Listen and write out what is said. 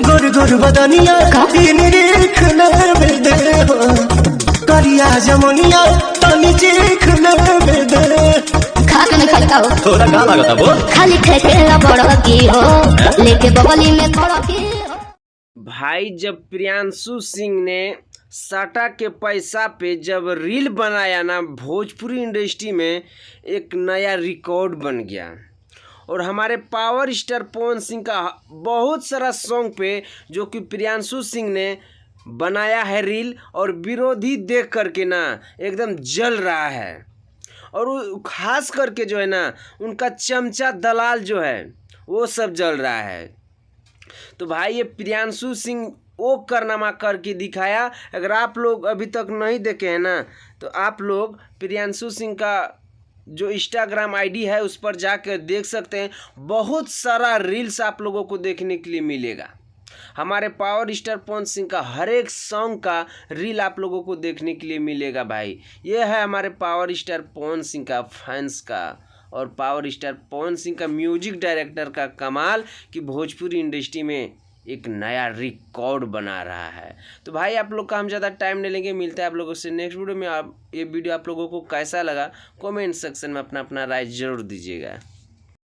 गोर गोर बदनिया इन रेख लेवे दे हो करिया जमुनिया तनी चीख लेवे दे। खाके नहीं खाली का हो थोड़ा का लागता बोल खाली ठेकेला बड़ की हो लेके बगली में खड़ा की हो। भाई जब प्रियांशु सिंह ने साटा के पैसा पे जब रील बनाया ना, भोजपुरी इंडस्ट्री में एक नया रिकॉर्ड बन गया। और हमारे पावर स्टार पवन सिंह का बहुत सारा सॉन्ग पे जो कि प्रियांशु सिंह ने बनाया है रील, और विरोधी देख करके ना एकदम जल रहा है। और वो खास करके जो है ना उनका चमचा दलाल जो है वो सब जल रहा है। तो भाई ये प्रियांशु सिंह वो कारनामा करके दिखाया। अगर आप लोग अभी तक नहीं देखे हैं ना तो आप लोग प्रियांशु सिंह का जो इंस्टाग्राम आईडी है उस पर जाकर देख सकते हैं। बहुत सारा रील्स आप लोगों को देखने के लिए मिलेगा। हमारे पावर स्टार पवन सिंह का हर एक सॉन्ग का रील आप लोगों को देखने के लिए मिलेगा। भाई ये है हमारे पावर स्टार पवन सिंह का फैंस का और पावर स्टार पवन सिंह का म्यूजिक डायरेक्टर का कमाल कि भोजपुरी इंडस्ट्री में एक नया रिकॉर्ड बना रहा है। तो भाई आप लोग का हम ज़्यादा टाइम नहीं लेंगे, मिलता है आप लोगों से नेक्स्ट वीडियो में। ये वीडियो आप लोगों को कैसा लगा कमेंट सेक्शन में अपना राय जरूर दीजिएगा।